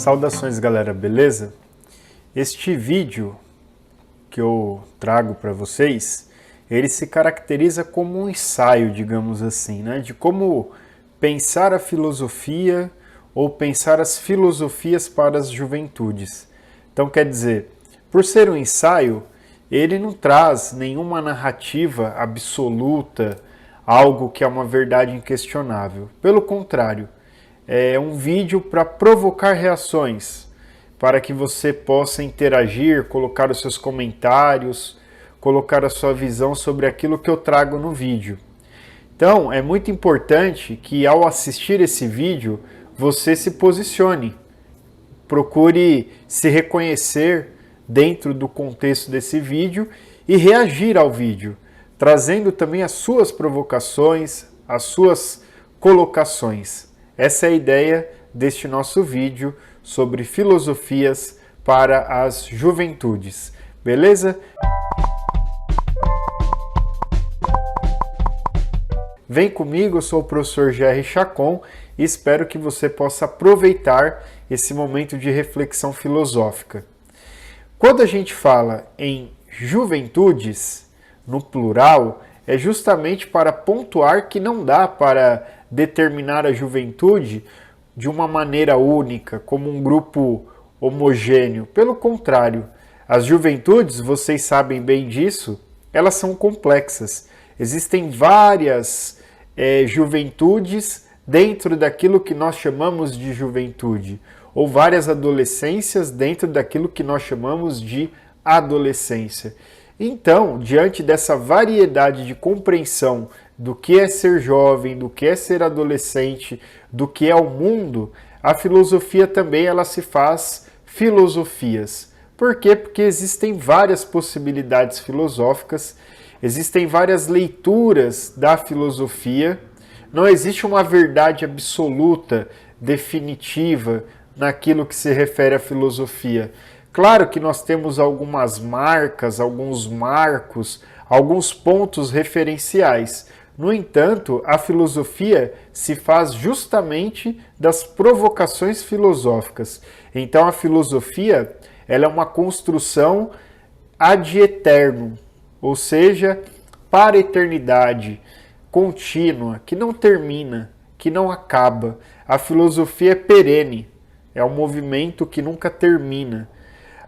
Saudações galera, beleza? Este vídeo que eu trago para vocês, ele se caracteriza como um ensaio, digamos assim, né? De como pensar a filosofia ou pensar as filosofias para as juventudes. Então quer dizer, por ser um ensaio, ele não traz nenhuma narrativa absoluta, algo que é uma verdade inquestionável. Pelo contrário, é um vídeo para provocar reações, para que você possa interagir, colocar os seus comentários, colocar a sua visão sobre aquilo que eu trago no vídeo. Então, é muito importante que ao assistir esse vídeo, você se posicione, procure se reconhecer dentro do contexto desse vídeo e reagir ao vídeo, trazendo também as suas provocações, as suas colocações. Essa é a ideia deste nosso vídeo sobre filosofias para as juventudes, beleza? Vem comigo, eu sou o professor Jerry Chacon e espero que você possa aproveitar esse momento de reflexão filosófica. Quando a gente fala em juventudes, no plural, é justamente para pontuar que não dá para determinar a juventude de uma maneira única, como um grupo homogêneo. Pelo contrário, as juventudes, vocês sabem bem disso, elas são complexas. Existem várias juventudes dentro daquilo que nós chamamos de juventude, ou várias adolescências dentro daquilo que nós chamamos de adolescência. Então, diante dessa variedade de compreensão do que é ser jovem, do que é ser adolescente, do que é o mundo, a filosofia também ela se faz filosofias. Por quê? Porque existem várias possibilidades filosóficas, existem várias leituras da filosofia, não existe uma verdade absoluta, definitiva, naquilo que se refere à filosofia. Claro que nós temos algumas marcas, alguns marcos, alguns pontos referenciais. No entanto, a filosofia se faz justamente das provocações filosóficas. Então a filosofia ela é uma construção ad eternum, ou seja, para a eternidade, contínua, que não termina, que não acaba. A filosofia é perene, é um movimento que nunca termina.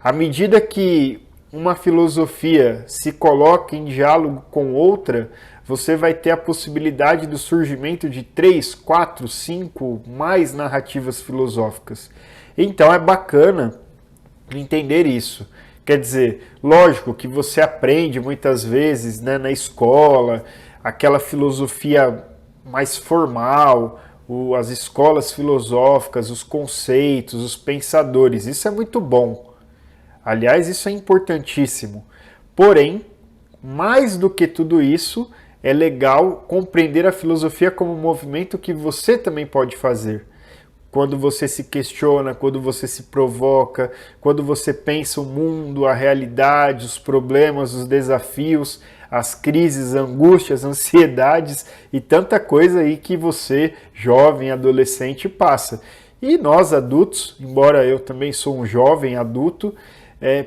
À medida que uma filosofia se coloca em diálogo com outra, você vai ter a possibilidade do surgimento de 3, 4, 5 mais narrativas filosóficas. Então é bacana entender isso. Quer dizer, lógico que você aprende muitas vezes, né, na escola, aquela filosofia mais formal, as escolas filosóficas, os conceitos, os pensadores, isso é muito bom. Aliás, isso é importantíssimo. Porém, mais do que tudo isso, é legal compreender a filosofia como um movimento que você também pode fazer. Quando você se questiona, quando você se provoca, quando você pensa o mundo, a realidade, os problemas, os desafios, as crises, angústias, ansiedades e tanta coisa aí que você, jovem, adolescente, passa. E nós adultos, embora eu também sou um jovem adulto,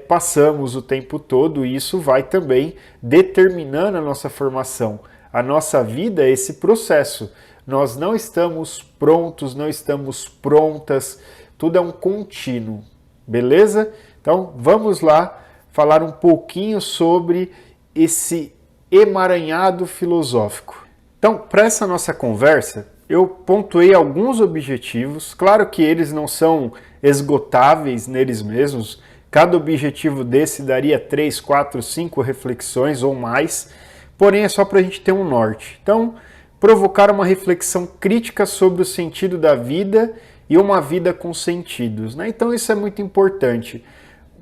passamos o tempo todo e isso vai também determinando a nossa formação. A nossa vida é esse processo. Nós não estamos prontos, não estamos prontas, tudo é um contínuo, beleza? Então vamos lá falar um pouquinho sobre esse emaranhado filosófico. Então, para essa nossa conversa, eu pontuei alguns objetivos, claro que eles não são esgotáveis neles mesmos, cada objetivo desse daria 3, 4, 5 reflexões ou mais, porém é só para a gente ter um norte. Então, provocar uma reflexão crítica sobre o sentido da vida e uma vida com sentidos, né? Então isso é muito importante.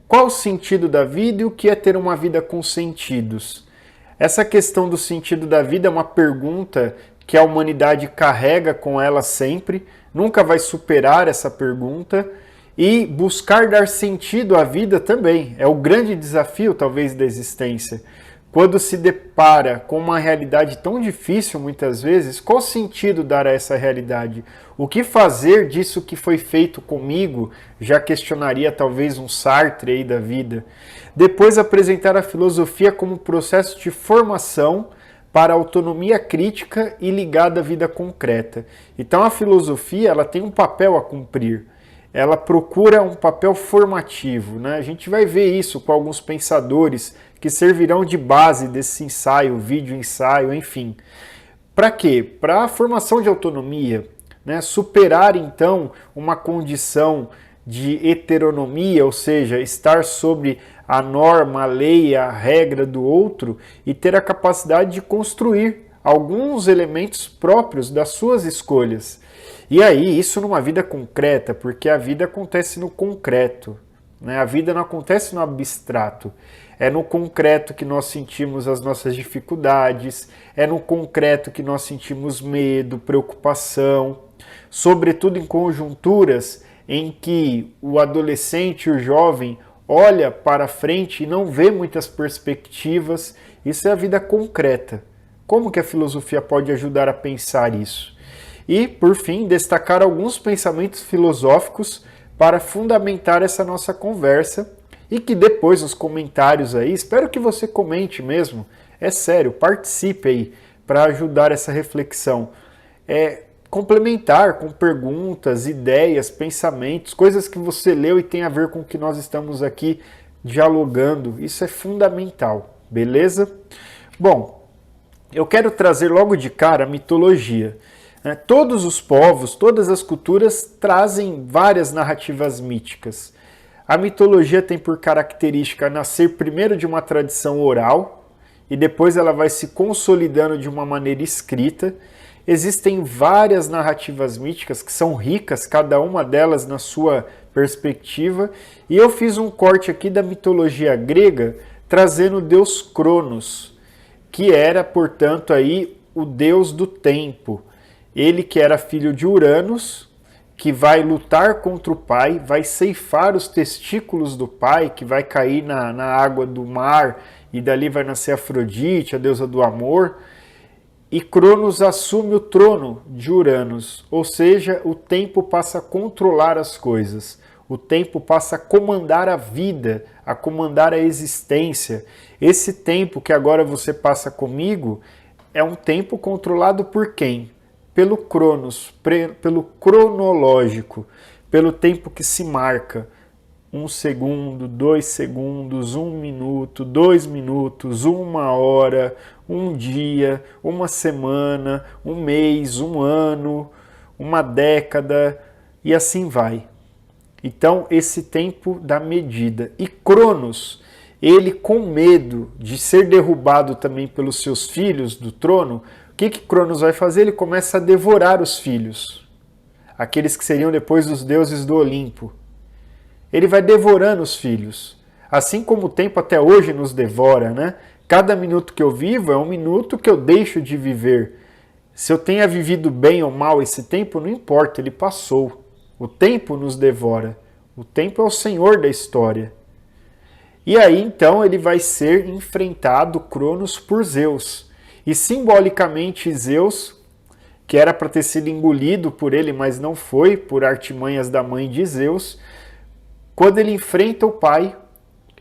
Qual o sentido da vida e o que é ter uma vida com sentidos? Essa questão do sentido da vida é uma pergunta que a humanidade carrega com ela sempre, nunca vai superar essa pergunta, e buscar dar sentido à vida também é o grande desafio, talvez, da existência. quando se depara com uma realidade tão difícil muitas vezes, qual sentido dar a essa realidade? O que fazer disso que foi feito comigo? Já questionaria talvez um Sartre aí da vida. Depois apresentar a filosofia como processo de formação para a autonomia crítica e ligada à vida concreta. Então a filosofia ela tem um papel a cumprir. Ela procura um papel formativo, né? A gente vai ver isso com alguns pensadores que servirão de base desse ensaio, vídeo ensaio, enfim. Para quê? Para a formação de autonomia, né? Superar então uma condição de heteronomia, ou seja, estar sobre a norma, a lei, a regra do outro e ter a capacidade de construir alguns elementos próprios das suas escolhas. E aí, isso numa vida concreta, porque a vida acontece no concreto, né? A vida não acontece no abstrato. É no concreto que nós sentimos as nossas dificuldades, é no concreto que nós sentimos medo, preocupação, sobretudo em conjunturas em que o adolescente, o jovem, olha para frente e não vê muitas perspectivas. Isso é a vida concreta. Como que a filosofia pode ajudar a pensar isso? E, por fim, destacar alguns pensamentos filosóficos para fundamentar essa nossa conversa e que depois nos comentários aí, espero que você comente mesmo, é sério, participe aí para ajudar essa reflexão. Complementar com perguntas, ideias, pensamentos, coisas que você leu e tem a ver com o que nós estamos aqui dialogando. Isso é fundamental, beleza? Bom, eu quero trazer logo de cara a mitologia. Todos os povos, todas as culturas trazem várias narrativas míticas. A mitologia tem por característica nascer primeiro de uma tradição oral e depois ela vai se consolidando de uma maneira escrita. Existem várias narrativas míticas que são ricas, cada uma delas na sua perspectiva, e eu fiz um corte aqui da mitologia grega trazendo o deus Cronos, que era, portanto, aí o deus do tempo. Ele que era filho de Uranos, que vai lutar contra o pai, vai ceifar os testículos do pai, que vai cair na água do mar, e dali vai nascer Afrodite, a deusa do amor. E Cronos assume o trono de Uranos, ou seja, o tempo passa a controlar as coisas. O tempo passa a comandar a vida, a comandar a existência. Esse tempo que agora você passa comigo é um tempo controlado por quem? Pelo Cronos, pelo cronológico, pelo tempo que se marca. 1 segundo, 2 segundos, 1 minuto, 2 minutos, 1 hora, 1 dia, 1 semana, 1 mês, 1 ano, 1 década e assim vai. Então, esse tempo da medida. E Cronos, ele com medo de ser derrubado também pelos seus filhos do trono, o que Cronos vai fazer? Ele começa a devorar os filhos, aqueles que seriam depois os deuses do Olimpo. Ele vai devorando os filhos, assim como o tempo até hoje nos devora, né? Cada minuto que eu vivo é um minuto que eu deixo de viver. Se eu tenha vivido bem ou mal esse tempo, não importa, ele passou. O tempo nos devora. O tempo é o senhor da história. E aí, então, ele vai ser enfrentado, Cronos, por Zeus. E simbolicamente Zeus, que era para ter sido engolido por ele, mas não foi, por artimanhas da mãe de Zeus, quando ele enfrenta o pai,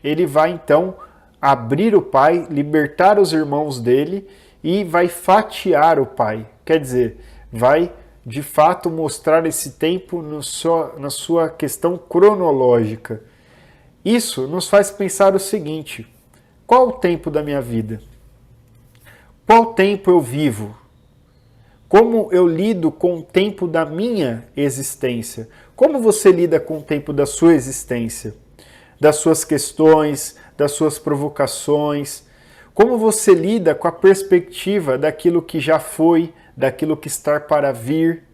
ele vai então abrir o pai, libertar os irmãos dele e vai fatiar o pai. Quer dizer, vai de fato mostrar esse tempo na sua questão cronológica. Isso nos faz pensar o seguinte: qual o tempo da minha vida? Qual tempo eu vivo? Como eu lido com o tempo da minha existência? Como você lida com o tempo da sua existência? Das suas questões, das suas provocações? Como você lida com a perspectiva daquilo que já foi, daquilo que está para vir?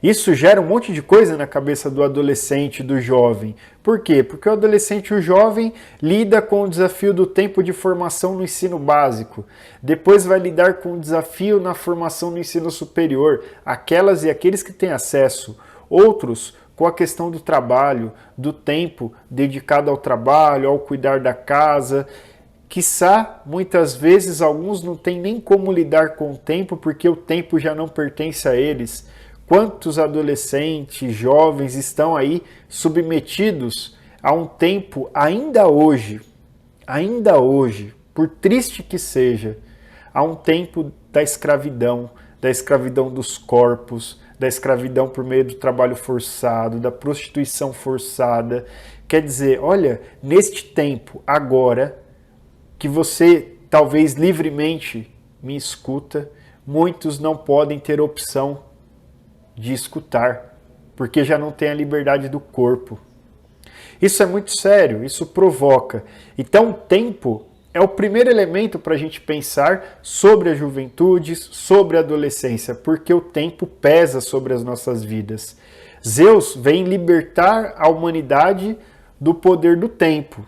Isso gera um monte de coisa na cabeça do adolescente, do jovem. Por quê? Porque o adolescente e o jovem lida com o desafio do tempo de formação no ensino básico. Depois vai lidar com o desafio na formação no ensino superior, aquelas e aqueles que têm acesso. Outros com a questão do trabalho, do tempo dedicado ao trabalho, ao cuidar da casa, Quiçá, muitas vezes, alguns não têm nem como lidar com o tempo, porque o tempo já não pertence a eles. Quantos adolescentes, jovens estão aí submetidos a um tempo ainda hoje, por triste que seja, a um tempo da escravidão dos corpos, da escravidão por meio do trabalho forçado, da prostituição forçada. Quer dizer, olha, neste tempo, agora, que você talvez livremente me escuta, muitos não podem ter opção de escutar, porque já não tem a liberdade do corpo. Isso é muito sério, isso provoca. Então, o tempo é o primeiro elemento para a gente pensar sobre a juventude, sobre a adolescência, porque o tempo pesa sobre as nossas vidas. Zeus vem libertar a humanidade do poder do tempo,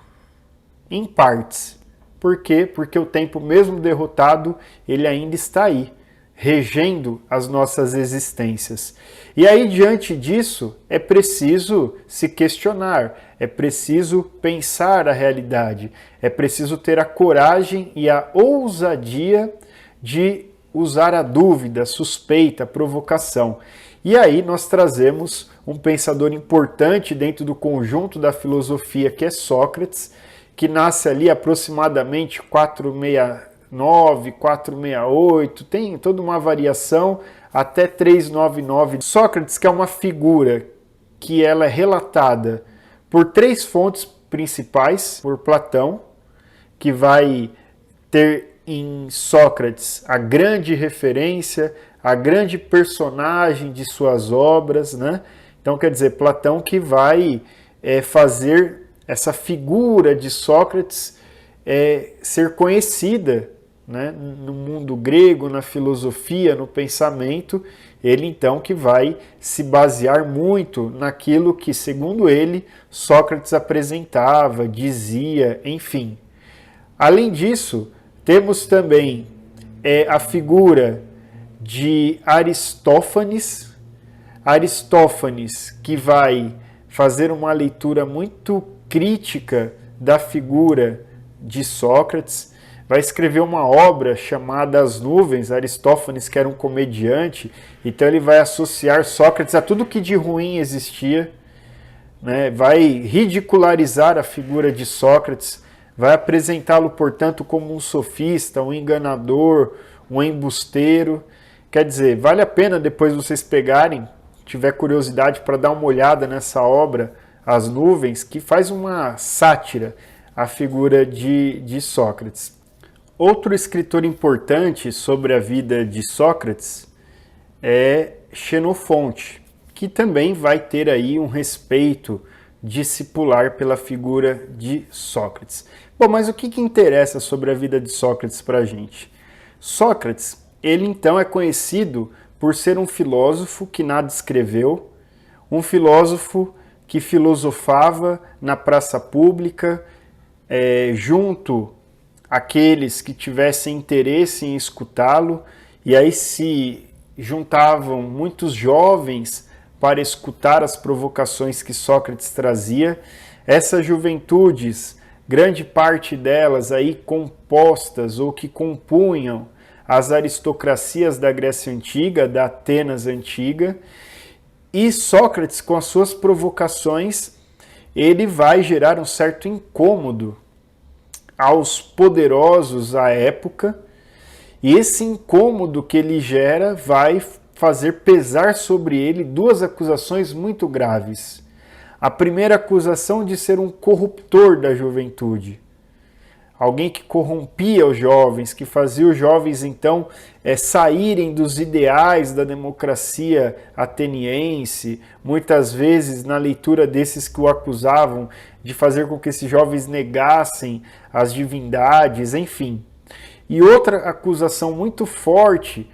em partes. Por quê? Porque o tempo, mesmo derrotado, ele ainda está aí, regendo as nossas existências. E aí, diante disso, é preciso se questionar, é preciso pensar a realidade, é preciso ter a coragem e a ousadia de usar a dúvida, a suspeita, a provocação. E aí nós trazemos um pensador importante dentro do conjunto da filosofia, que é Sócrates, que nasce ali aproximadamente 469, 468, tem toda uma variação, até 399. Sócrates, que é uma figura que ela é relatada por três fontes principais, por Platão, que vai ter em Sócrates a grande referência, a grande personagem de suas obras, né? Então, quer dizer, Platão que vai fazer essa figura de Sócrates ser conhecida, né, no mundo grego, na filosofia, no pensamento. Ele então que vai se basear muito naquilo que, segundo ele, Sócrates apresentava, dizia, enfim. Além disso, temos também a figura de Aristófanes. Aristófanes que vai fazer uma leitura muito crítica da figura de Sócrates, vai escrever uma obra chamada As Nuvens. Aristófanes, que era um comediante, então ele vai associar Sócrates a tudo que de ruim existia, né? Vai ridicularizar a figura de Sócrates, vai apresentá-lo, portanto, como um sofista, um enganador, um embusteiro. Quer dizer, vale a pena depois vocês pegarem, tiver curiosidade, para dar uma olhada nessa obra, As Nuvens, que faz uma sátira à figura de Sócrates. Outro escritor importante sobre a vida de Sócrates é Xenofonte, que também vai ter aí um respeito discipular pela figura de Sócrates. Bom, mas o que interessa sobre a vida de Sócrates para a gente? Sócrates, ele então é conhecido por ser um filósofo que nada escreveu, um filósofo que filosofava na praça pública, junto àqueles que tivessem interesse em escutá-lo, e aí se juntavam muitos jovens para escutar as provocações que Sócrates trazia. Essas juventudes, grande parte delas aí compostas ou que compunham as aristocracias da Grécia Antiga, da Atenas Antiga, e Sócrates, com as suas provocações, ele vai gerar um certo incômodo aos poderosos à época, e esse incômodo que ele gera vai fazer pesar sobre ele duas acusações muito graves. A primeira acusação de ser um corruptor da juventude, alguém que corrompia os jovens, que fazia os jovens então saírem dos ideais da democracia ateniense, muitas vezes na leitura desses que o acusavam de fazer com que esses jovens negassem as divindades, enfim. E outra acusação muito forte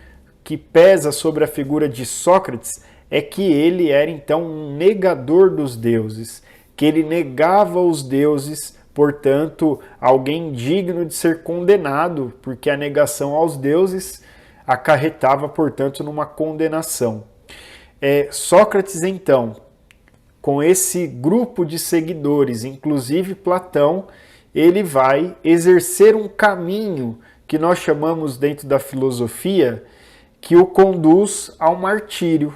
que pesa sobre a figura de Sócrates é que ele era então um negador dos deuses, que ele negava os deuses, portanto, alguém digno de ser condenado, porque a negação aos deuses acarretava, portanto, numa condenação. Sócrates, então, com esse grupo de seguidores, inclusive Platão, ele vai exercer um caminho que nós chamamos dentro da filosofia que o conduz ao martírio.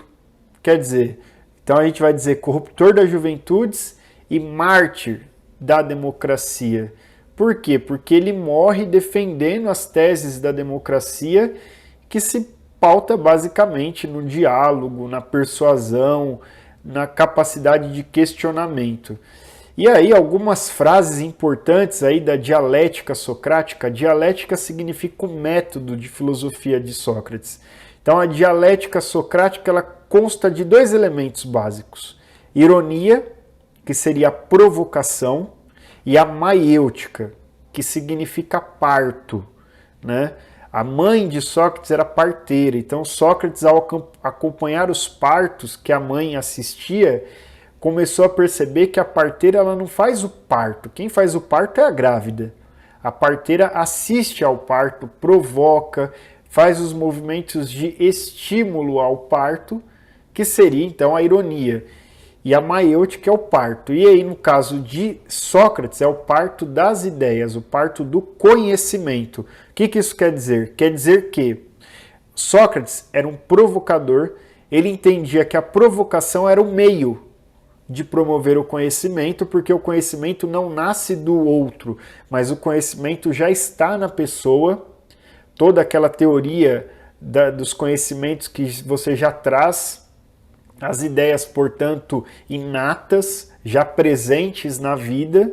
Quer dizer, então a gente vai dizer corruptor das juventudes e mártir da democracia. Por quê? Porque ele morre defendendo as teses da democracia que se pauta basicamente no diálogo, na persuasão, na capacidade de questionamento. E aí algumas frases importantes aí da dialética socrática. A dialética significa o método de filosofia de Sócrates. Então a dialética socrática ela consta de dois elementos básicos. Ironia, que seria a provocação, e a maiêutica, que significa parto, né? A mãe de Sócrates era parteira, então Sócrates, ao acompanhar os partos que a mãe assistia, começou a perceber que a parteira ela não faz o parto, quem faz o parto é a grávida. A parteira assiste ao parto, provoca, faz os movimentos de estímulo ao parto, que seria então a ironia. E a maiêutica é o parto. E aí, no caso de Sócrates, é o parto das ideias, o parto do conhecimento. O que isso quer dizer? Quer dizer que Sócrates era um provocador, ele entendia que a provocação era o meio de promover o conhecimento, porque o conhecimento não nasce do outro, mas o conhecimento já está na pessoa. Toda aquela teoria dos conhecimentos que você já traz, as ideias, portanto, inatas, já presentes na vida,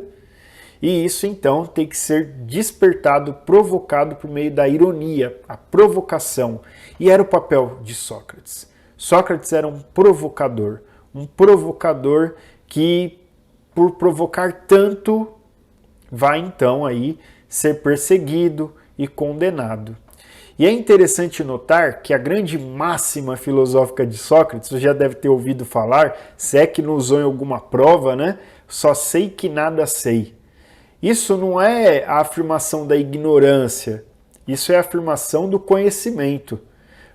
e isso então tem que ser despertado, provocado por meio da ironia, a provocação. E era o papel de Sócrates. Sócrates era um provocador que, por provocar tanto, vai então aí ser perseguido e condenado. E é interessante notar que a grande máxima filosófica de Sócrates, você já deve ter ouvido falar, se é que não usou em alguma prova, né? Só sei que nada sei. Isso não é a afirmação da ignorância, isso é a afirmação do conhecimento.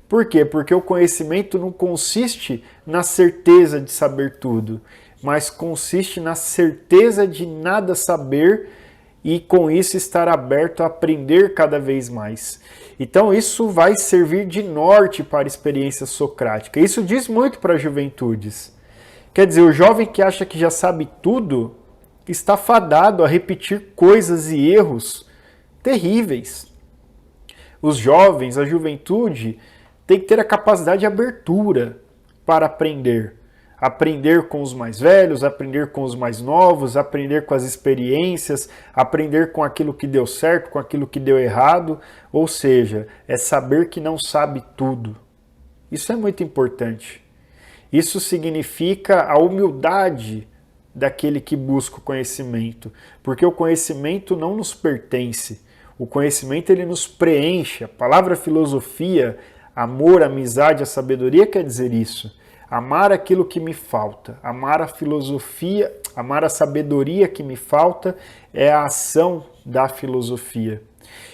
Por quê? Porque o conhecimento não consiste na certeza de saber tudo, mas consiste na certeza de nada saber e com isso estar aberto a aprender cada vez mais. Então isso vai servir de norte para a experiência socrática. Isso diz muito para as juventudes. Quer dizer, o jovem que acha que já sabe tudo está fadado a repetir coisas e erros terríveis. Os jovens, a juventude, tem que ter a capacidade de abertura para aprender. Aprender com os mais velhos, aprender com os mais novos, aprender com as experiências, aprender com aquilo que deu certo, com aquilo que deu errado. Ou seja, é saber que não sabe tudo. Isso é muito importante. Isso significa a humildade daquele que busca o conhecimento, porque o conhecimento não nos pertence. O conhecimento ele nos preenche. A palavra filosofia, amor, amizade, a sabedoria quer dizer isso. Amar aquilo que me falta, amar a filosofia, amar a sabedoria que me falta é a ação da filosofia.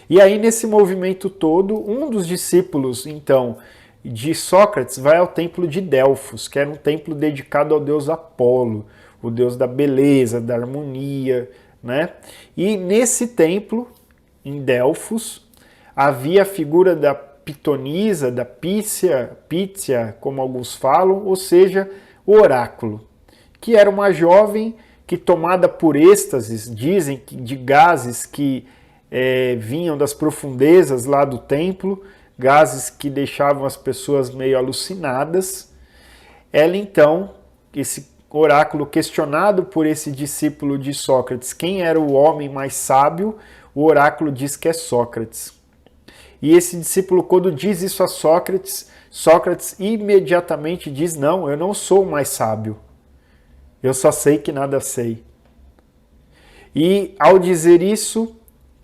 E aí nesse movimento todo, um dos discípulos, então, de Sócrates vai ao templo de Delfos, que era um templo dedicado ao deus Apolo, o deus da beleza, da harmonia, né? E nesse templo, em Delfos, havia a figura da pitonisa, da Pítia, como alguns falam, ou seja, o oráculo, que era uma jovem que, tomada por êxtases, dizem que de gases que vinham das profundezas lá do templo, gases que deixavam as pessoas meio alucinadas, ela então, esse oráculo questionado por esse discípulo de Sócrates, quem era o homem mais sábio, o oráculo diz que é Sócrates. E esse discípulo, quando diz isso a Sócrates, Sócrates imediatamente diz, não, eu não sou o mais sábio, eu só sei que nada sei. E ao dizer isso,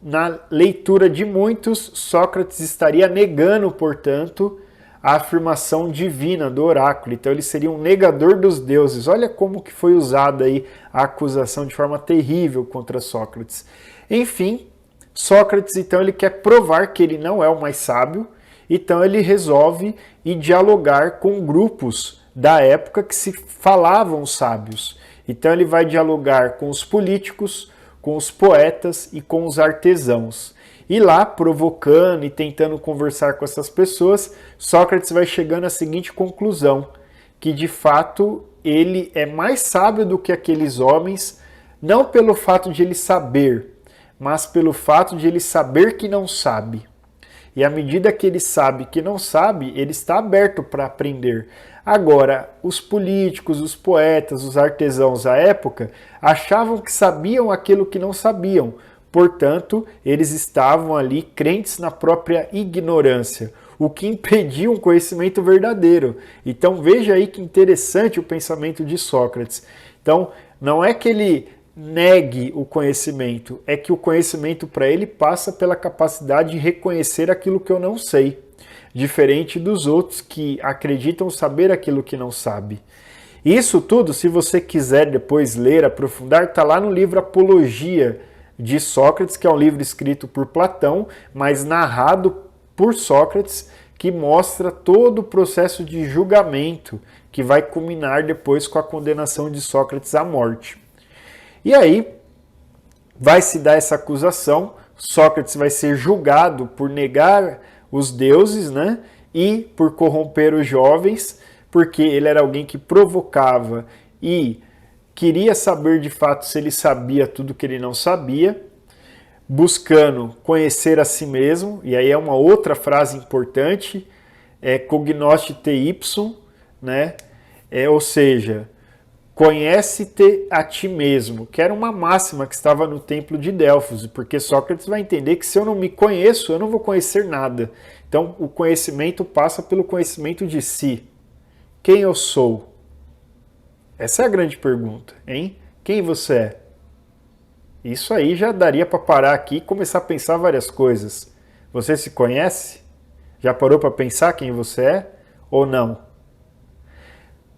na leitura de muitos, Sócrates estaria negando, portanto, a afirmação divina do oráculo. Então ele seria um negador dos deuses. Olha como que foi usada aí a acusação de forma terrível contra Sócrates. Enfim, Sócrates, então, ele quer provar que ele não é o mais sábio, então ele resolve ir dialogar com grupos da época que se falavam sábios. Então ele vai dialogar com os políticos, com os poetas e com os artesãos. E lá, provocando e tentando conversar com essas pessoas, Sócrates vai chegando à seguinte conclusão, que de fato ele é mais sábio do que aqueles homens, não pelo fato de ele saber, mas pelo fato de ele saber que não sabe. E à medida que ele sabe que não sabe, ele está aberto para aprender. Agora, os políticos, os poetas, os artesãos à época achavam que sabiam aquilo que não sabiam. Portanto, eles estavam ali crentes na própria ignorância, o que impedia um conhecimento verdadeiro. Então veja aí que interessante o pensamento de Sócrates. Então, não é que ele negue o conhecimento, é que o conhecimento para ele passa pela capacidade de reconhecer aquilo que eu não sei, diferente dos outros que acreditam saber aquilo que não sabe. Isso tudo, se você quiser depois ler, aprofundar, está lá no livro Apologia de Sócrates, que é um livro escrito por Platão, mas narrado por Sócrates, que mostra todo o processo de julgamento que vai culminar depois com a condenação de Sócrates à morte. E aí vai se dar essa acusação, Sócrates vai ser julgado por negar os deuses, né, e por corromper os jovens, porque ele era alguém que provocava e queria saber de fato se ele sabia tudo que ele não sabia, buscando conhecer a si mesmo, e aí é uma outra frase importante, cognosce te ipsum, né? Ou seja, conhece-te a ti mesmo, que era uma máxima que estava no templo de Delfos, porque Sócrates vai entender que se eu não me conheço, eu não vou conhecer nada. Então, o conhecimento passa pelo conhecimento de si. Quem eu sou? Essa é a grande pergunta, hein? Quem você é? Isso aí já daria para parar aqui e começar a pensar várias coisas. Você se conhece? Já parou para pensar quem você é ou não?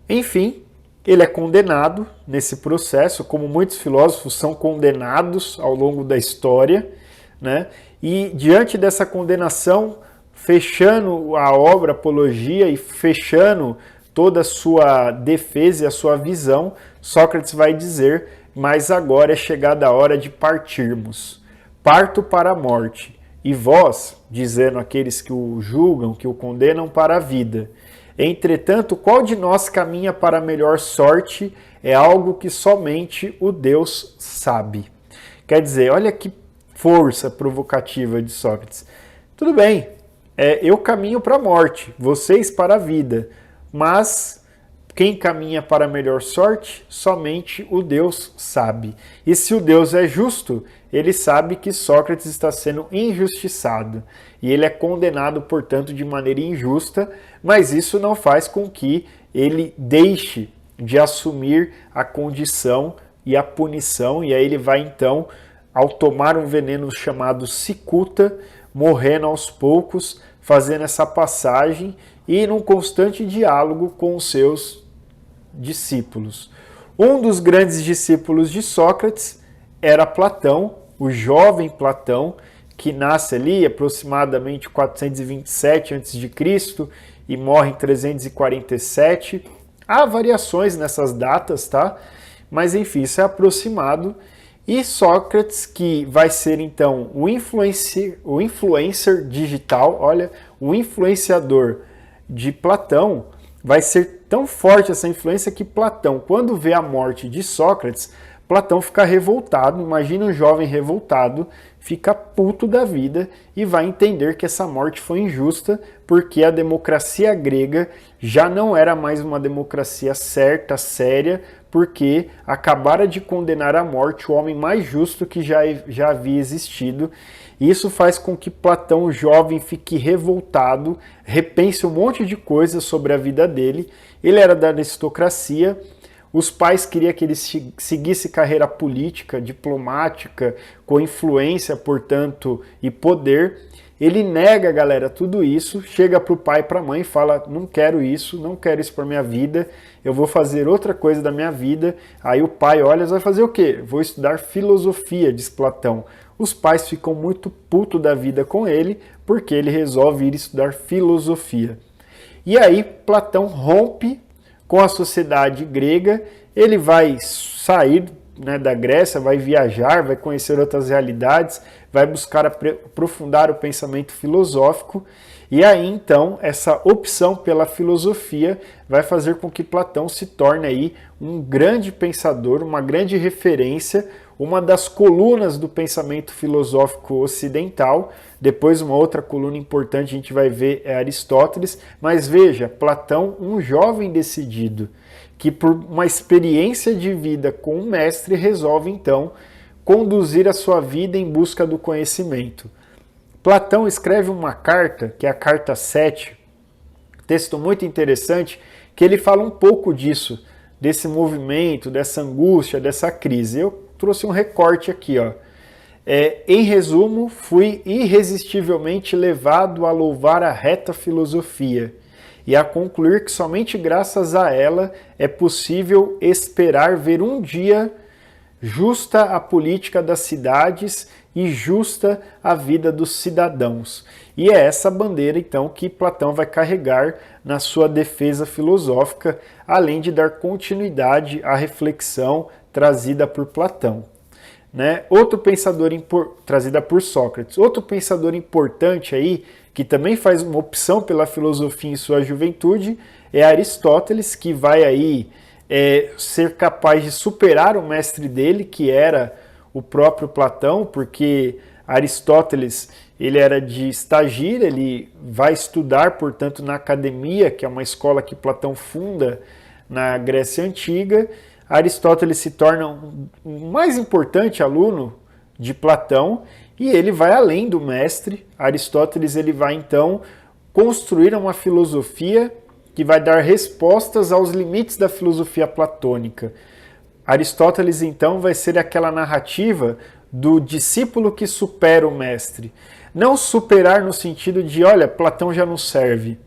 Enfim, ele é condenado nesse processo, como muitos filósofos são condenados ao longo da história, né? E diante dessa condenação, fechando a obra Apologia e fechando toda a sua defesa e a sua visão, Sócrates vai dizer: mas agora é chegada a hora de partirmos. Parto para a morte, e vós, dizendo aqueles que o julgam, que o condenam para a vida. Entretanto, qual de nós caminha para a melhor sorte é algo que somente o Deus sabe. Quer dizer, olha que força provocativa de Sócrates. Tudo bem, eu caminho para a morte, vocês para a vida, mas quem caminha para a melhor sorte, somente o Deus sabe. E se o Deus é justo, ele sabe que Sócrates está sendo injustiçado. E ele é condenado, portanto, de maneira injusta, mas isso não faz com que ele deixe de assumir a condição e a punição. E aí ele vai, então, ao tomar um veneno chamado cicuta, morrendo aos poucos, fazendo essa passagem e num constante diálogo com os seus discípulos. Um dos grandes discípulos de Sócrates era Platão, o jovem Platão, que nasce ali aproximadamente 427 a.C. e morre em 347. Há variações nessas datas, tá? Mas enfim, isso é aproximado. E Sócrates, que vai ser então o influencer digital, olha, o influenciador de Platão, vai ser tão forte essa influência que Platão, quando vê a morte de Sócrates, Platão fica revoltado. Imagina um jovem revoltado, fica puto da vida e vai entender que essa morte foi injusta, porque a democracia grega já não era mais uma democracia certa, séria, porque acabara de condenar à morte o homem mais justo que já havia existido. Isso faz com que Platão, jovem, fique revoltado, repense um monte de coisas sobre a vida dele. Ele era da aristocracia, os pais queriam que ele seguisse carreira política, diplomática, com influência, portanto, e poder. Ele nega, galera, tudo isso, chega para o pai e para a mãe e fala: não quero isso para minha vida, eu vou fazer outra coisa da minha vida. Aí o pai olha, vai fazer o quê? Vou estudar filosofia, diz Platão. Os pais ficam muito putos da vida com ele, porque ele resolve ir estudar filosofia. E aí Platão rompe com a sociedade grega, ele vai sair né, da Grécia, vai viajar, vai conhecer outras realidades, vai buscar aprofundar o pensamento filosófico, e aí então essa opção pela filosofia vai fazer com que Platão se torne aí um grande pensador, uma grande referência, uma das colunas do pensamento filosófico ocidental. Depois uma outra coluna importante a gente vai ver é Aristóteles, mas veja, Platão, um jovem decidido, que por uma experiência de vida com o mestre resolve então conduzir a sua vida em busca do conhecimento. Platão escreve uma carta, que é a carta 7, texto muito interessante, que ele fala um pouco disso, desse movimento, dessa angústia, dessa crise. Eu trouxe um recorte aqui, ó. Em resumo, fui irresistivelmente levado a louvar a reta filosofia e a concluir que somente graças a ela é possível esperar ver um dia justa a política das cidades e justa a vida dos cidadãos. E é essa bandeira, então, que Platão vai carregar na sua defesa filosófica, além de dar continuidade à reflexão trazida por Platão. Né? Outro pensador trazida por Sócrates. Outro pensador importante aí, que também faz uma opção pela filosofia em sua juventude, é Aristóteles, que vai aí ser capaz de superar o mestre dele, que era o próprio Platão, porque Aristóteles ele era de Estagira, ele vai estudar, portanto, na academia, que é uma escola que Platão funda na Grécia Antiga. Aristóteles se torna o mais importante aluno de Platão e ele vai além do mestre. Aristóteles ele vai então construir uma filosofia que vai dar respostas aos limites da filosofia platônica. Aristóteles então vai ser aquela narrativa do discípulo que supera o mestre. Não superar no sentido de, olha, Platão já não serve,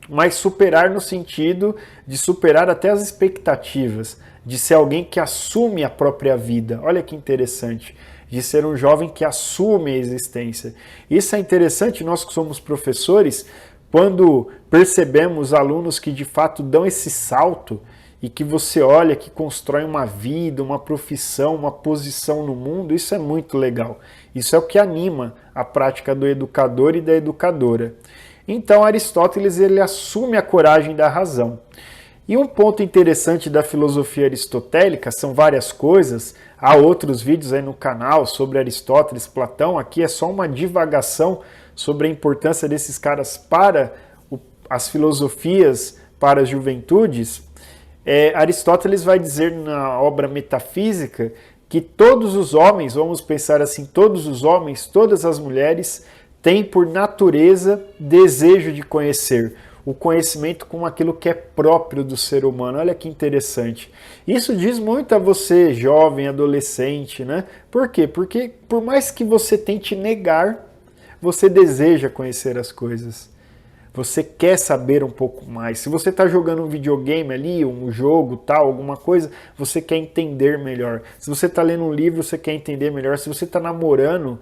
mas superar no sentido de superar até as expectativas, de ser alguém que assume a própria vida. Olha que interessante, de ser um jovem que assume a existência. Isso é interessante, nós que somos professores, quando percebemos alunos que de fato dão esse salto e que você olha que constrói uma vida, uma profissão, uma posição no mundo, isso é muito legal. Isso é o que anima a prática do educador e da educadora. Então Aristóteles ele assume a coragem da razão. E um ponto interessante da filosofia aristotélica, são várias coisas, há outros vídeos aí no canal sobre Aristóteles, Platão, aqui é só uma divagação sobre a importância desses caras para as filosofias, para as juventudes. Aristóteles vai dizer na obra Metafísica que todos os homens, vamos pensar assim, todos os homens, todas as mulheres têm por natureza desejo de conhecer, o conhecimento como aquilo que é próprio do ser humano. Olha que interessante. Isso diz muito a você, jovem, adolescente, né? Por quê? Porque por mais que você tente negar, você deseja conhecer as coisas. Você quer saber um pouco mais. Se você está jogando um videogame ali, um jogo, tal, alguma coisa, você quer entender melhor. Se você está lendo um livro, você quer entender melhor. Se você está namorando,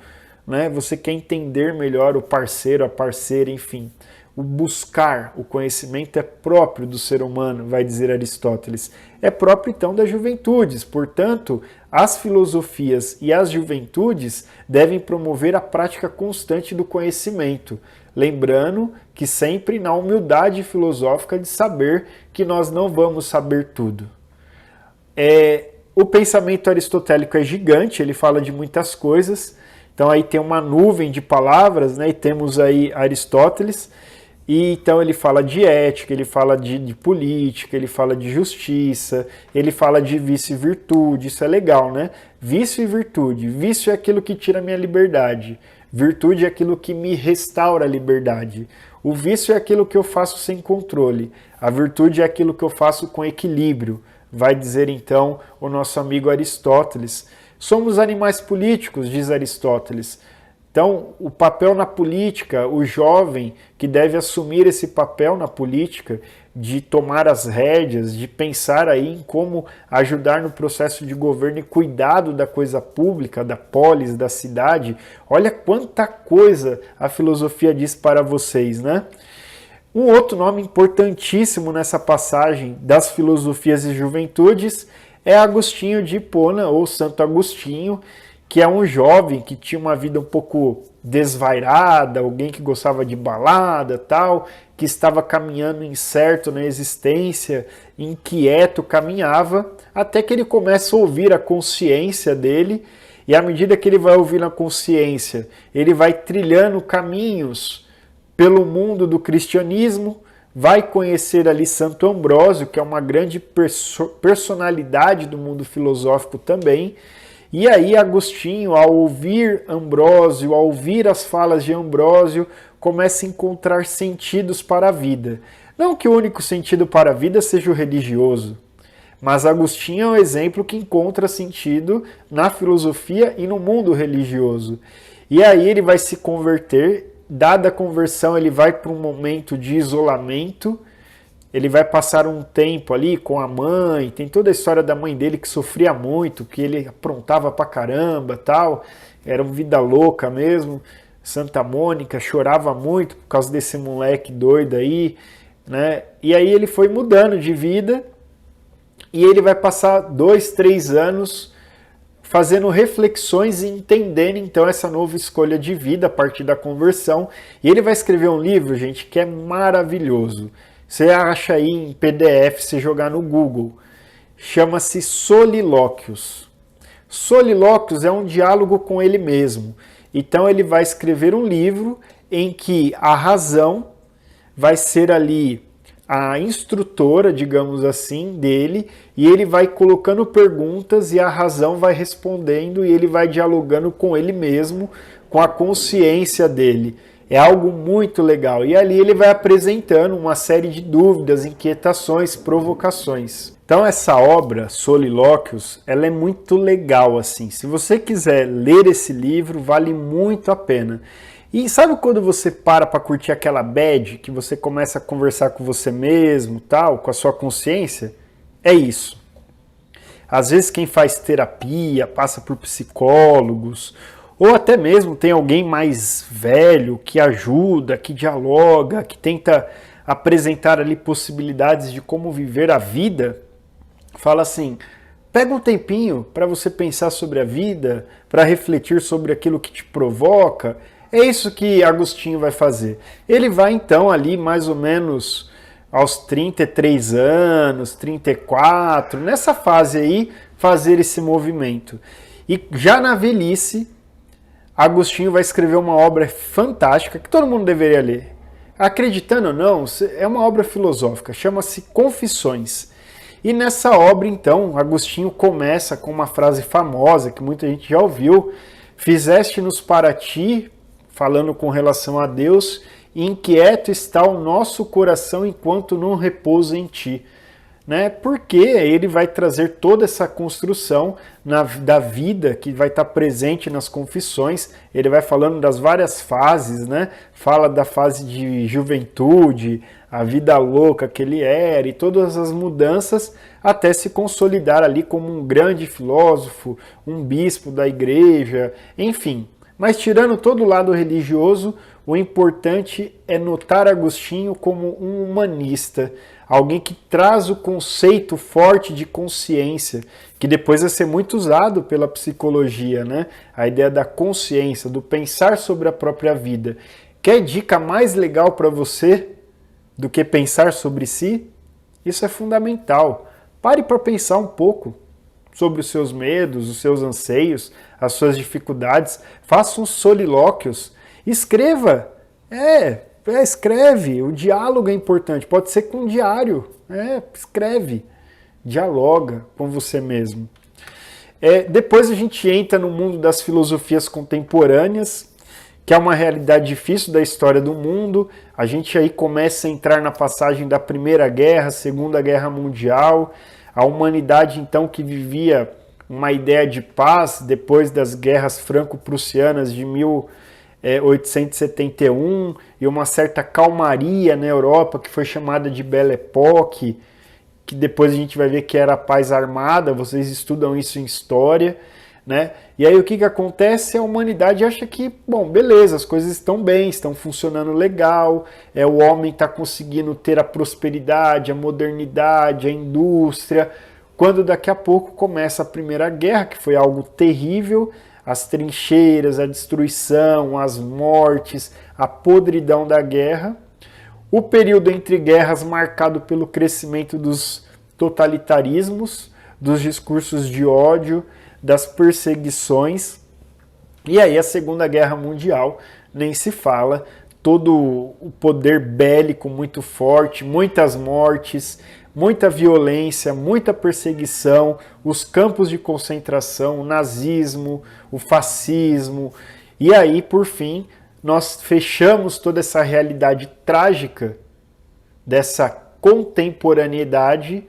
né, você quer entender melhor o parceiro, a parceira, enfim. O buscar o conhecimento é próprio do ser humano, vai dizer Aristóteles. É próprio, então, das juventudes. Portanto, as filosofias e as juventudes devem promover a prática constante do conhecimento. Lembrando que sempre na humildade filosófica de saber que nós não vamos saber tudo. O pensamento aristotélico é gigante, ele fala de muitas coisas. Então aí tem uma nuvem de palavras, né? E temos aí Aristóteles. E então ele fala de ética, ele fala de política, ele fala de justiça, ele fala de vício e virtude. Isso é legal, né? Vício e virtude. Vício é aquilo que tira a minha liberdade. Virtude é aquilo que me restaura a liberdade. O vício é aquilo que eu faço sem controle. A virtude é aquilo que eu faço com equilíbrio. Vai dizer então o nosso amigo Aristóteles. Somos animais políticos, diz Aristóteles. Então, o papel na política, o jovem que deve assumir esse papel na política, de tomar as rédeas, de pensar aí em como ajudar no processo de governo e cuidado da coisa pública, da polis, da cidade. Olha quanta coisa a filosofia diz para vocês, né? Um outro nome importantíssimo nessa passagem das filosofias e juventudes é Agostinho de Hipona, ou Santo Agostinho, que é um jovem que tinha uma vida um pouco desvairada, alguém que gostava de balada, tal, que estava caminhando incerto na existência, inquieto, caminhava, até que ele começa a ouvir a consciência dele, e à medida que ele vai ouvindo a consciência, ele vai trilhando caminhos pelo mundo do cristianismo, vai conhecer ali Santo Ambrósio, que é uma grande personalidade do mundo filosófico também. E aí Agostinho, ao ouvir Ambrósio, ao ouvir as falas de Ambrósio, começa a encontrar sentidos para a vida. Não que o único sentido para a vida seja o religioso, mas Agostinho é um exemplo que encontra sentido na filosofia e no mundo religioso. E aí ele vai se converter. Dada a conversão, ele vai para um momento de isolamento, ele vai passar um tempo ali com a mãe, tem toda a história da mãe dele que sofria muito, que ele aprontava pra caramba, tal, era uma vida louca mesmo, Santa Mônica, chorava muito por causa desse moleque doido aí, né? E aí ele foi mudando de vida, e ele vai passar 2, 3 anos fazendo reflexões e entendendo então essa nova escolha de vida a partir da conversão. E ele vai escrever um livro, gente, que é maravilhoso. Você acha aí em PDF, se jogar no Google. Chama-se Solilóquios. Solilóquios é um diálogo com ele mesmo. Então ele vai escrever um livro em que a razão vai ser ali a instrutora, digamos assim, dele, e ele vai colocando perguntas e a razão vai respondendo e ele vai dialogando com ele mesmo, com a consciência dele. É algo muito legal. E ali ele vai apresentando uma série de dúvidas, inquietações, provocações. Então essa obra, Solilóquios, ela é muito legal assim. Se você quiser ler esse livro, vale muito a pena. E sabe quando você para curtir aquela bad, que você começa a conversar com você mesmo, tal, com a sua consciência? É isso. Às vezes quem faz terapia, passa por psicólogos, ou até mesmo tem alguém mais velho que ajuda, que dialoga, que tenta apresentar ali possibilidades de como viver a vida, fala assim: pega um tempinho para você pensar sobre a vida, para refletir sobre aquilo que te provoca. É isso que Agostinho vai fazer. Ele vai então ali mais ou menos aos 33 anos, 34, nessa fase aí, fazer esse movimento. E já na velhice, Agostinho vai escrever uma obra fantástica que todo mundo deveria ler. Acreditando ou não, é uma obra filosófica, chama-se Confissões. E nessa obra, então, Agostinho começa com uma frase famosa que muita gente já ouviu: fizeste-nos para ti, falando com relação a Deus, inquieto está o nosso coração enquanto não repousa em ti. Né? Porque ele vai trazer toda essa construção da vida que vai estar presente nas confissões. Ele vai falando das várias fases, né? Fala da fase de juventude, a vida louca que ele era e todas as mudanças até se consolidar ali como um grande filósofo, um bispo da igreja, enfim. Mas tirando todo o lado religioso, o importante é notar Agostinho como um humanista, alguém que traz o conceito forte de consciência, que depois vai ser muito usado pela psicologia, né? A ideia da consciência, do pensar sobre a própria vida. Quer dica mais legal para você do que pensar sobre si? Isso é fundamental. Pare para pensar um pouco sobre os seus medos, os seus anseios, as suas dificuldades. Faça uns solilóquios. Escreva. Escreve. O diálogo é importante. Pode ser com um diário. Escreve. Dialoga com você mesmo. Depois a gente entra no mundo das filosofias contemporâneas, que é uma realidade difícil da história do mundo. A gente aí começa a entrar na passagem da Primeira Guerra, Segunda Guerra Mundial. A humanidade, então, que vivia uma ideia de paz depois das guerras franco-prussianas de 1871 e uma certa calmaria na Europa, que foi chamada de Belle Époque, que depois a gente vai ver que era a paz armada. Vocês estudam isso em história, né? E aí o que acontece? A humanidade acha que, bom, beleza, as coisas estão bem, estão funcionando legal, o homem está conseguindo ter a prosperidade, a modernidade, a indústria. quando daqui a pouco começa a Primeira Guerra, que foi algo terrível, as trincheiras, a destruição, as mortes, a podridão da guerra. O período entre guerras marcado pelo crescimento dos totalitarismos, dos discursos de ódio, das perseguições. E aí a Segunda Guerra Mundial, nem se fala, todo o poder bélico muito forte, muitas mortes, muita violência, muita perseguição, os campos de concentração, o nazismo, o fascismo. E aí, por fim, nós fechamos toda essa realidade trágica dessa contemporaneidade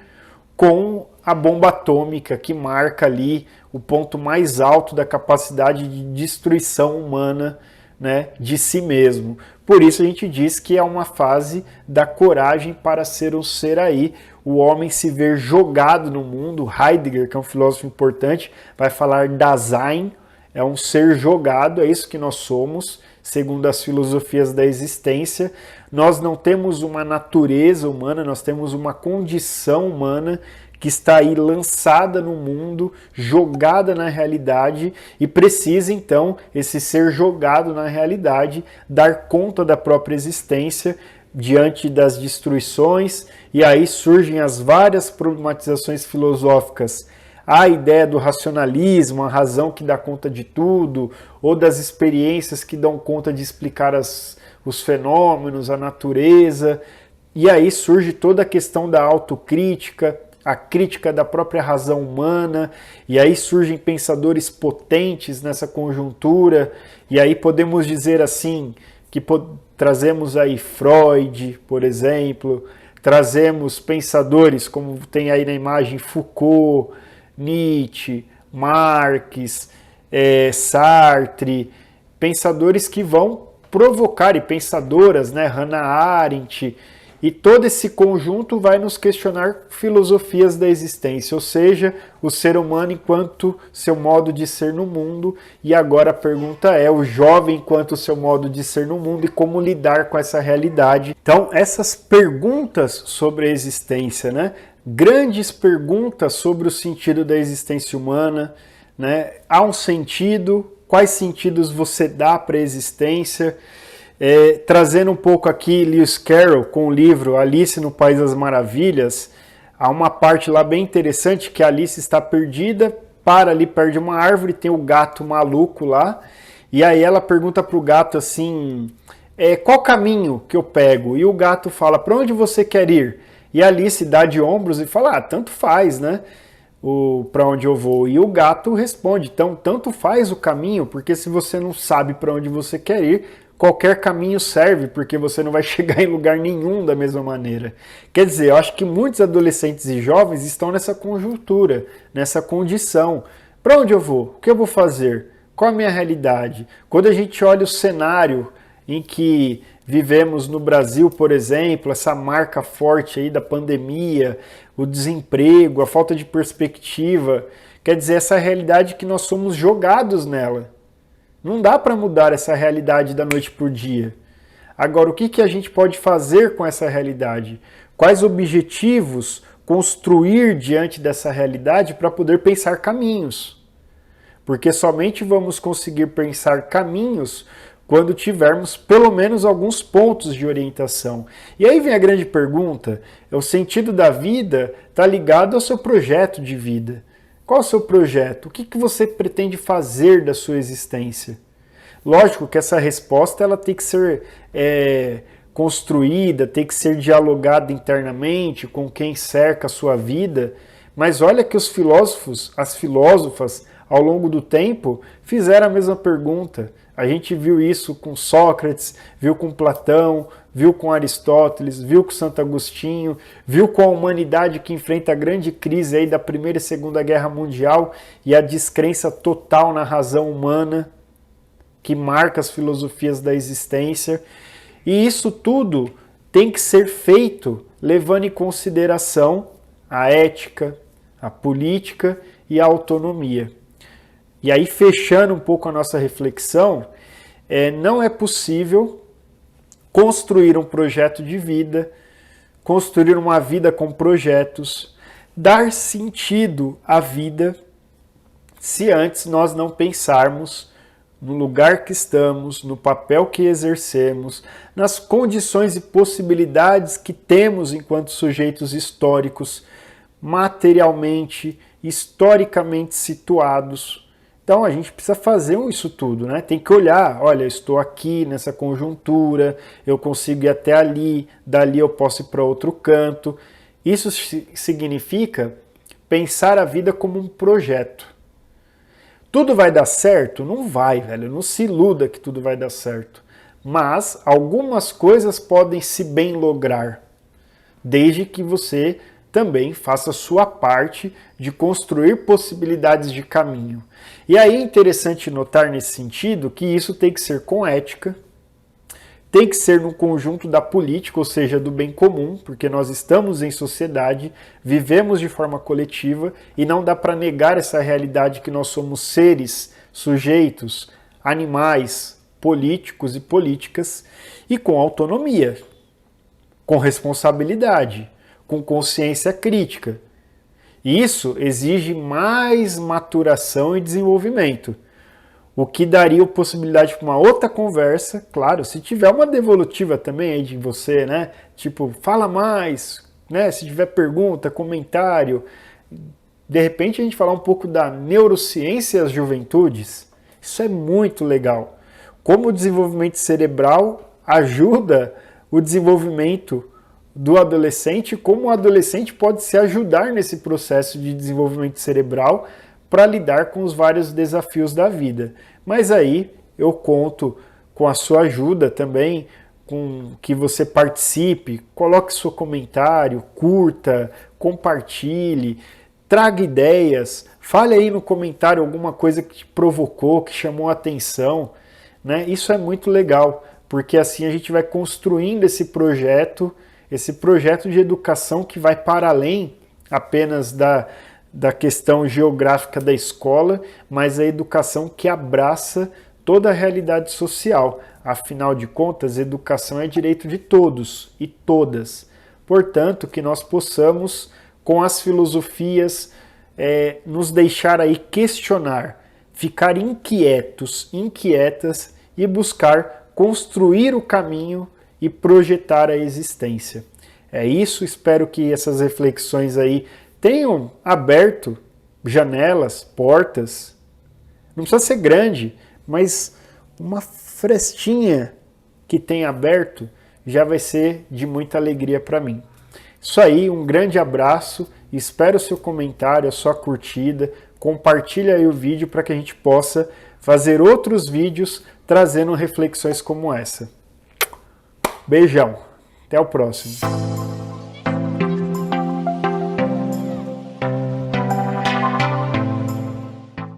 com a bomba atômica, que marca ali o ponto mais alto da capacidade de destruição humana, né, de si mesmo. Por isso a gente diz que é uma fase da coragem para ser um ser aí, o homem se ver jogado no mundo. Heidegger, que é um filósofo importante, vai falar Dasein, é um ser jogado, é isso que nós somos, segundo as filosofias da existência. Nós não temos uma natureza humana, nós temos uma condição humana que está aí lançada no mundo, jogada na realidade, e precisa então, esse ser jogado na realidade, dar conta da própria existência diante das destruições, e aí surgem as várias problematizações filosóficas. A ideia do racionalismo, a razão que dá conta de tudo, ou das experiências que dão conta de explicar os fenômenos, a natureza, e aí surge toda a questão da autocrítica, a crítica da própria razão humana, e aí surgem pensadores potentes nessa conjuntura, e aí podemos dizer assim, que trazemos aí Freud, por exemplo, trazemos pensadores como tem aí na imagem Foucault, Nietzsche, Marx, Sartre, pensadores que vão provocar, e pensadoras, né, Hannah Arendt, e todo esse conjunto vai nos questionar filosofias da existência, ou seja, o ser humano enquanto seu modo de ser no mundo, e agora a pergunta é, o jovem enquanto seu modo de ser no mundo e como lidar com essa realidade. Então, essas perguntas sobre a existência, né? Grandes perguntas sobre o sentido da existência humana, né? Há um sentido? Quais sentidos você dá para a existência? Trazendo um pouco aqui Lewis Carroll com o livro Alice no País das Maravilhas, há uma parte lá bem interessante que a Alice está perdida, para ali perto de uma árvore, tem o gato maluco lá, e aí ela pergunta para o gato assim, qual caminho que eu pego? E o gato fala, para onde você quer ir? E a Alice dá de ombros e fala, tanto faz, né? Para onde eu vou. E o gato responde, então, tanto faz o caminho, porque se você não sabe para onde você quer ir, qualquer caminho serve, porque você não vai chegar em lugar nenhum da mesma maneira. Quer dizer, eu acho que muitos adolescentes e jovens estão nessa conjuntura, nessa condição. Para onde eu vou? O que eu vou fazer? Qual a minha realidade? Quando a gente olha o cenário em que vivemos no Brasil, por exemplo, essa marca forte aí da pandemia, o desemprego, a falta de perspectiva, quer dizer, essa realidade que nós somos jogados nela. Não dá para mudar essa realidade da noite para o dia. Agora, o que a gente pode fazer com essa realidade? Quais objetivos construir diante dessa realidade para poder pensar caminhos? Porque somente vamos conseguir pensar caminhos quando tivermos pelo menos alguns pontos de orientação. E aí vem a grande pergunta, o sentido da vida está ligado ao seu projeto de vida. Qual é o seu projeto? O que você pretende fazer da sua existência? Lógico que essa resposta ela tem que ser construída, tem que ser dialogada internamente com quem cerca a sua vida, mas olha que os filósofos, as filósofas, ao longo do tempo, fizeram a mesma pergunta. A gente viu isso com Sócrates, viu com Platão, viu com Aristóteles, viu com Santo Agostinho, viu com a humanidade que enfrenta a grande crise aí da Primeira e Segunda Guerra Mundial e a descrença total na razão humana que marca as filosofias da existência. E isso tudo tem que ser feito levando em consideração a ética, a política e a autonomia. E aí, fechando um pouco a nossa reflexão, não é possível construir um projeto de vida, construir uma vida com projetos, dar sentido à vida se antes nós não pensarmos no lugar que estamos, no papel que exercemos, nas condições e possibilidades que temos enquanto sujeitos históricos, materialmente, historicamente situados. Então a gente precisa fazer isso tudo, né? Tem que olhar, olha, eu estou aqui nessa conjuntura, eu consigo ir até ali, dali eu posso ir para outro canto. Isso significa pensar a vida como um projeto. Tudo vai dar certo? Não vai, velho. Não se iluda que tudo vai dar certo. Mas algumas coisas podem se bem lograr, desde que você também faça a sua parte de construir possibilidades de caminho. E aí é interessante notar nesse sentido que isso tem que ser com ética, tem que ser no conjunto da política, ou seja, do bem comum, porque nós estamos em sociedade, vivemos de forma coletiva e não dá para negar essa realidade que nós somos seres, sujeitos, animais, políticos e políticas, e com autonomia, com responsabilidade, com consciência crítica. E isso exige mais maturação e desenvolvimento. O que daria a possibilidade para uma outra conversa, claro, se tiver uma devolutiva também aí de você, né? Tipo, fala mais, né? Se tiver pergunta, comentário, de repente a gente falar um pouco da neurociência e as juventudes, isso é muito legal. Como o desenvolvimento cerebral ajuda o desenvolvimento do adolescente, como o adolescente pode se ajudar nesse processo de desenvolvimento cerebral para lidar com os vários desafios da vida. Mas aí eu conto com a sua ajuda também, com que você participe, coloque seu comentário, curta, compartilhe, traga ideias, fale aí no comentário alguma coisa que te provocou, que chamou a atenção, né? Isso é muito legal, porque assim a gente vai construindo esse projeto de educação que vai para além apenas da questão geográfica da escola, mas a educação que abraça toda a realidade social. Afinal de contas, educação é direito de todos e todas. Portanto, que nós possamos, com as filosofias, nos deixar aí questionar, ficar inquietos, inquietas e buscar construir o caminho e projetar a existência. É isso, espero que essas reflexões aí tenham aberto janelas, portas. Não precisa ser grande, mas uma frestinha que tenha aberto já vai ser de muita alegria para mim. Isso aí, um grande abraço, espero o seu comentário, a sua curtida, compartilha aí o vídeo para que a gente possa fazer outros vídeos trazendo reflexões como essa. Beijão, até o próximo.